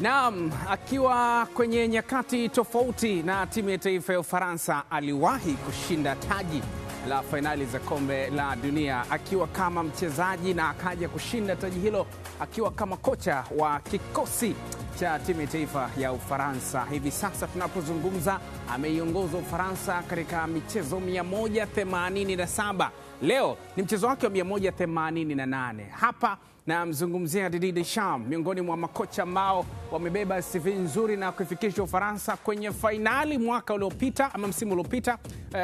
Naam, akiwa kwenye nyakati tofauti na timu ya taifa ya Ufaransa, aliwahi kushinda taji la fainali za kombe la dunia akiwa kama mchezaji, na akaja kushinda taji hilo akiwa kama kocha wa kikosi cha timu ya taifa ya Ufaransa. Hivi sasa tunapozungumza, ameiongoza Ufaransa katika michezo 187. Leo ni mchezo wake wa 188. Hapa na mzungumzia Didier Deschamps, miongoni mwa makocha ambao wamebeba CV nzuri na kuifikisha Ufaransa kwenye fainali mwaka uliopita ama msimu uliopita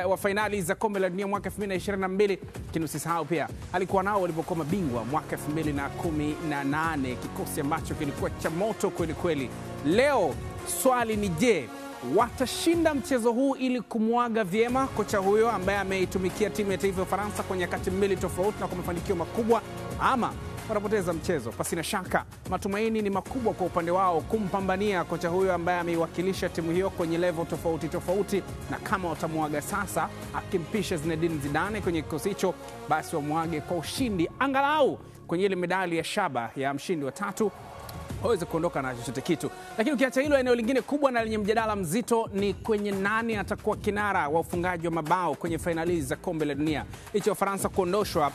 wa fainali za kombe la dunia mwaka 2022. Usisahau pia alikuwa nao walipokuwa mabingwa mwaka 2018, kikosi ambacho kilikuwa cha moto kweli kweli. Leo swali ni je, watashinda mchezo huu ili kumwaga vyema kocha huyo ambaye ameitumikia timu ya taifa ya Ufaransa kwa nyakati mbili tofauti na kwa mafanikio makubwa, ama wanapoteza mchezo? Pasina shaka matumaini ni makubwa kwa upande wao kumpambania kocha huyo ambaye ameiwakilisha timu hiyo kwenye level tofauti tofauti, na kama watamwaga sasa akimpisha Zinedine Zidane kwenye kikosi hicho, basi wamwage kwa ushindi angalau kwenye ile medali ya shaba ya mshindi wa tatu, waweze kuondoka na chochote kitu. Lakini ukiacha hilo, eneo lingine kubwa na lenye mjadala mzito ni kwenye nani atakuwa kinara wa ufungaji wa mabao kwenye fainali za kombe la dunia. Licha ya Ufaransa kuondoshwa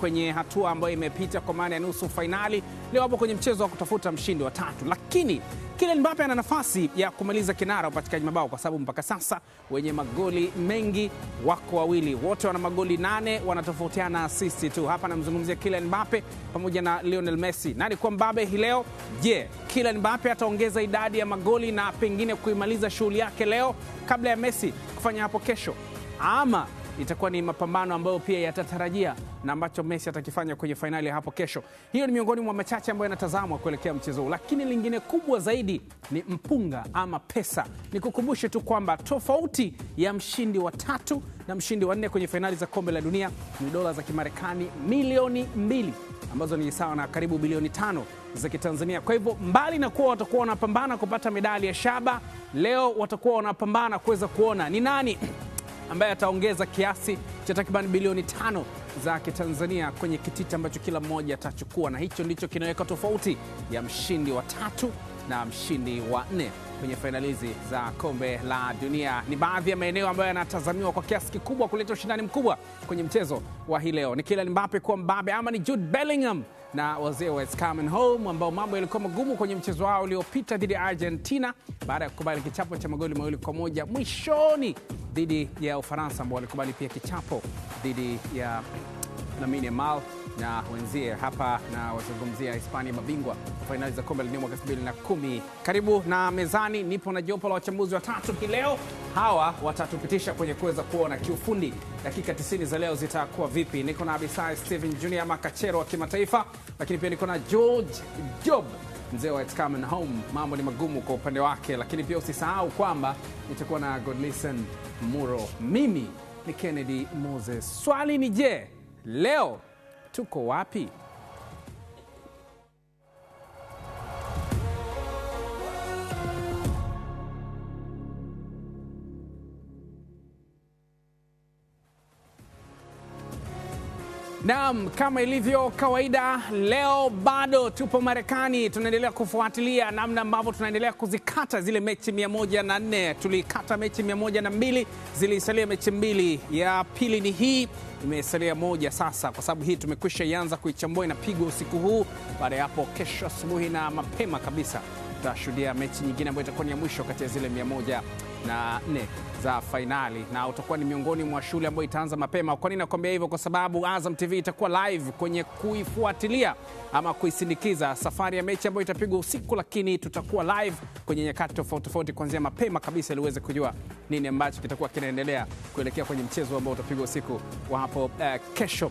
kwenye hatua ambayo imepita kwa maana ya nusu fainali, leo hapo kwenye mchezo wa kutafuta mshindi wa tatu. Lakini Kylian Mbappe ana nafasi ya kumaliza kinara upatikaji mabao, kwa sababu mpaka sasa wenye magoli mengi wako wawili, wote wana magoli 8, wanatofautiana assist tu. Hapa namzungumzia Kylian Mbappe pamoja na Lionel Messi. Nani kwa Mbappe hii leo? Je, Kylian Mbappe ataongeza idadi ya magoli na pengine kuimaliza shughuli yake leo kabla ya Messi kufanya hapo kesho, ama itakuwa ni mapambano ambayo pia yatatarajia na ambacho Messi atakifanya kwenye fainali hapo kesho? Hiyo ni miongoni mwa machache ambayo yanatazamwa kuelekea mchezo huu, lakini lingine kubwa zaidi ni mpunga ama pesa. Nikukumbushe tu kwamba tofauti ya mshindi wa 3 na mshindi wa 4 kwenye fainali za kombe la dunia ni dola za Kimarekani milioni 2, ambazo ni sawa na karibu bilioni 5 za Kitanzania. Kwa hivyo mbali na kuwa watakuwa wanapambana kupata medali ya shaba, leo watakuwa wanapambana kuweza kuona ni nani ambaye ataongeza kiasi cha takriban bilioni 5 za Kitanzania kwenye kitita ambacho kila mmoja atachukua, na hicho ndicho kinaweka tofauti ya mshindi wa 3 na mshindi wa 4 kwenye fainali za kombe la dunia. Ni baadhi ya maeneo ambayo yanatazamiwa kwa kiasi kikubwa kuleta ushindani mkubwa kwenye mchezo wa hii leo. Ni Kylian Mbappe kwa Mbappe, ama ni Jude Bellingham na wazee wa It's Coming Home, ambao mambo yalikuwa magumu kwenye mchezo wao uliopita dhidi ya Argentina baada ya kukubali kichapo cha magoli 2-1 mwishoni dhidi ya Ufaransa, ambao walikubali pia kichapo dhidi ya Lamine Yamal na wenzie. Hapa na wazungumzia Hispania, mabingwa wa fainali za kombe la dunia mwaka 2010. Karibu na mezani, nipo na jopo la wachambuzi watatu hii leo. Hawa watatupitisha kwenye kuweza kuona kiufundi dakika 90 za leo zitakuwa vipi. Niko na Abisai Steven Junior makachero wa kimataifa, lakini pia niko na George Job, mzee wa It's Coming Home. Mambo ni magumu kwa upande wake, lakini pia usisahau kwamba nitakuwa na Godlisten Muro. Mimi ni Kennedy Moses. Swali ni je, leo tuko wapi? Naam, kama ilivyo kawaida, leo bado tupo Marekani. Tunaendelea kufuatilia namna ambavyo tunaendelea kuzikata zile mechi 104. Tulikata mechi 102, zilisalia mechi 2. Ya pili ni hii, imesalia moja sasa, kwa sababu hii tumekwisha ianza kuichambua, inapigwa usiku huu. Baada ya hapo kesho asubuhi na mapema kabisa tutashuhudia mechi nyingine ambayo itakuwa ni ya mwisho kati ya zile 104 za fainali, na utakuwa ni miongoni mwa shule ambayo itaanza mapema. Kwa nini nakwambia hivyo? Kwa sababu Azam TV itakuwa live kwenye kuifuatilia ama kuisindikiza safari ya mechi ambayo itapigwa usiku, lakini tutakuwa live kwenye nyakati tofauti tofauti kuanzia mapema kabisa, ili uweze kujua nini ambacho kitakuwa kinaendelea kuelekea kwenye mchezo ambao utapigwa usiku wa hapo kesho.